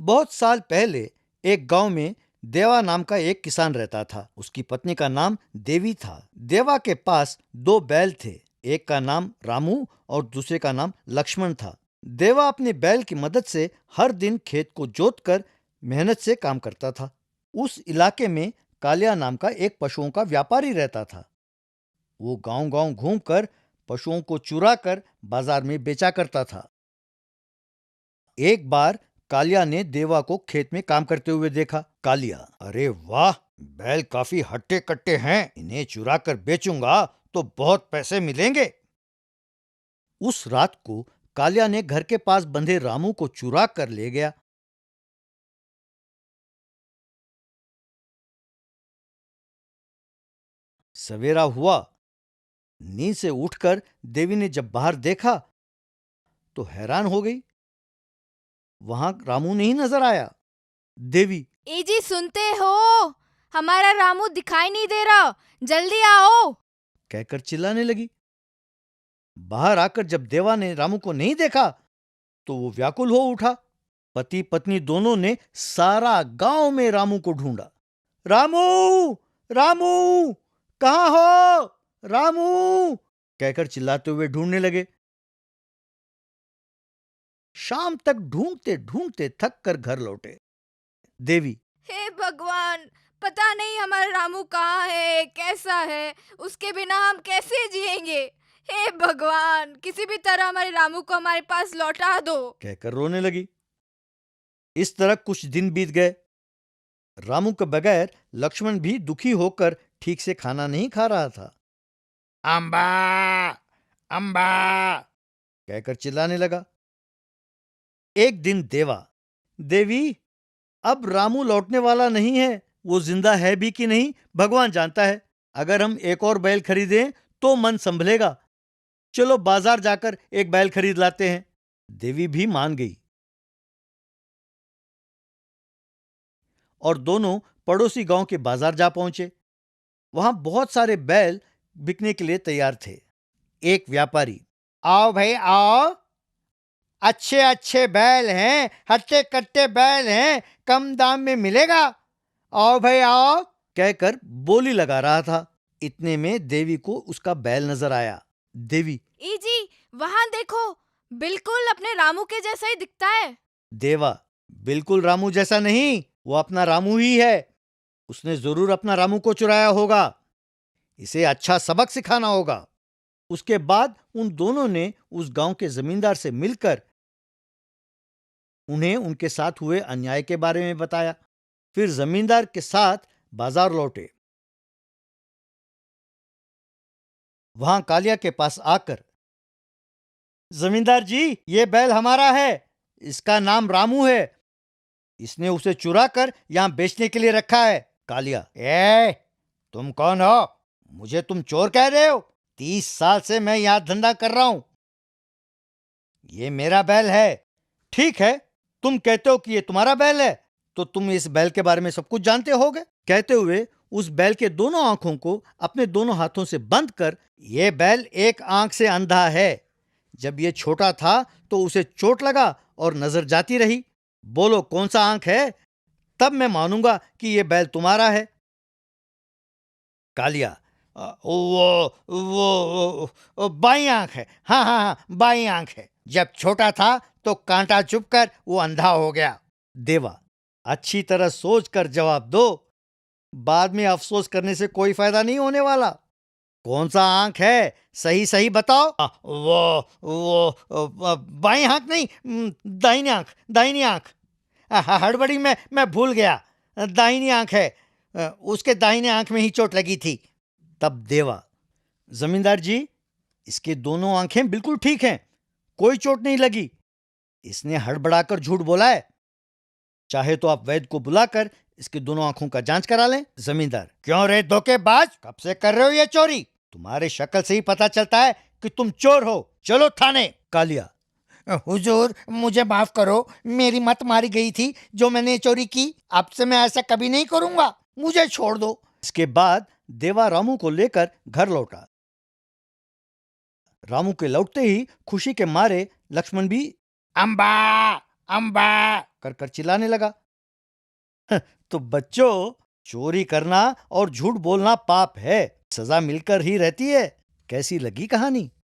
बहुत साल पहले एक गांव में देवा नाम का एक किसान रहता था। उसकी पत्नी का नाम देवी था। देवा के पास दो बैल थे। एक का नाम रामू और दूसरे का नाम लक्ष्मण था। देवा अपने बैल की मदद से हर दिन खेत को जोतकर मेहनत से काम करता था। उस इलाके में कालिया नाम का एक पशुओं का व्यापारी रहता था। वो गांव-गांव घूमकर पशुओं को चुरा कर बाजार में बेचा करता था। एक बार कालिया ने देवा को खेत में काम करते हुए देखा। कालिया, अरे वाह, बैल काफी हट्टे कट्टे हैं, इन्हें चुरा कर बेचूंगा तो बहुत पैसे मिलेंगे। उस रात को कालिया ने घर के पास बंधे रामू को चुरा कर ले गया। सवेरा हुआ। नींद से उठकर देवी ने जब बाहर देखा तो हैरान हो गई। वहां रामू नहीं नजर आया। देवी, ए जी, सुनते हो? हमारा रामू दिखाई नहीं दे रहा, जल्दी आओ। कहकर चिल्लाने लगी। बाहर आकर जब देवा ने रामू को नहीं देखा तो वो व्याकुल हो उठा। पति पत्नी दोनों ने सारा गांव में रामू को ढूंढा। रामू, रामू, कहाँ हो? रामू, कहकर चिल्लाते हुए ढूंढने लगे। शाम तक ढूंढते ढूंढते थक कर घर लौटे। देवी, हे भगवान, पता नहीं हमारा रामू कहाँ है, कैसा है, उसके बिना हम कैसे जिएंगे। हे भगवान, किसी भी तरह हमारे रामू को हमारे पास लौटा दो। कहकर रोने लगी। इस तरह कुछ दिन बीत गए। रामू के बगैर लक्ष्मण भी दुखी होकर ठीक से खाना नहीं खा रहा था। अम्बा, अम्बा, कहकर चिल्लाने लगा। एक दिन देवा, देवी, अब रामू लौटने वाला नहीं है, वो जिंदा है भी कि नहीं भगवान जानता है। अगर हम एक और बैल खरीदें तो मन संभलेगा। चलो बाजार जाकर एक बैल खरीद लाते हैं। देवी भी मान गई और दोनों पड़ोसी गांव के बाजार जा पहुंचे। वहां बहुत सारे बैल बिकने के लिए तैयार थे। एक व्यापारी, आओ भाई आओ, अच्छे अच्छे बैल हैं, हट्टे कट्टे बैल हैं, कम दाम में मिलेगा, आओ भाई आओ, कहकर बोली लगा रहा था। इतने में देवी को उसका बैल नजर आया। देवी, ए जी, वहां देखो, बिल्कुल अपने रामू के जैसा ही दिखता है। देवा, बिल्कुल रामू जैसा नहीं, वो अपना रामू ही है। उसने जरूर अपना रामू को चुराया होगा। इसे अच्छा सबक सिखाना होगा। उसके बाद उन दोनों ने उस गांव के जमींदार से मिलकर उन्हें उनके साथ हुए अन्याय के बारे में बताया। फिर जमींदार के साथ बाजार लौटे। वहां कालिया के पास आकर, जमींदार जी, ये बैल हमारा है, इसका नाम रामू है, इसने उसे चुरा कर यहां बेचने के लिए रखा है। कालिया, तुम कौन हो? मुझे तुम चोर कह रहे हो? 30 साल से मैं यहां धंधा कर रहा हूं। ये मेरा बैल है। ठीक है, तुम कहते हो कि ये तुम्हारा बैल है, तो तुम इस बैल के बारे में सब कुछ जानते होगे। कहते हुए उस बैल के दोनों आंखों को अपने दोनों हाथों से बंद कर, ये बैल एक आंख से अंधा है। जब ये छोटा था तो उसे चोट लगा और नजर जाती रही। बोलो कौन सा आंख है, तब मैं मानूंगा कि ये बैल तुम्हारा है। कालिया, वो बाई आंख है। हाँ हाँ हाँ, बाई आंख है। जब छोटा था तो कांटा चुभकर वो अंधा हो गया। देवा, अच्छी तरह सोच कर जवाब दो, बाद में अफसोस करने से कोई फायदा नहीं होने वाला। कौन सा आंख है, सही सही बताओ। वो बाई आंख नहीं, दाहिनी आंख, दाहिनी आंख। हड़बड़ी में मैं भूल गया, दाहिनी आंख है। उसके दाहिने आंख में ही चोट लगी थी। तब देवा, जमींदार जी, इसके दोनों आंखें बिल्कुल ठीक हैं, कोई चोट नहीं लगी, इसने हड़बड़ाकर झूठ बोला है। चाहे तो आप वैद्य को बुलाकर इसके दोनों आंखों का जांच करा लें। जमींदार, क्यों रे धोखेबाज, कब से कर रहे हो ये चोरी? तुम्हारे शक्ल से ही पता चलता है कि तुम चोर हो, चलो थाने। कालिया, हुजूर मुझे माफ करो, मेरी मत मारी गई थी जो मैंने चोरी की। अब से मैं ऐसा कभी नहीं करूंगा, मुझे छोड़ दो। इसके बाद देवा रामू को लेकर घर लौटा। रामू के लौटते ही खुशी के मारे लक्ष्मण भी अम्बा अम्बा। कर कर चिल्लाने लगा। तो बच्चों, चोरी करना और झूठ बोलना पाप है, सजा मिलकर ही रहती है। कैसी लगी कहानी?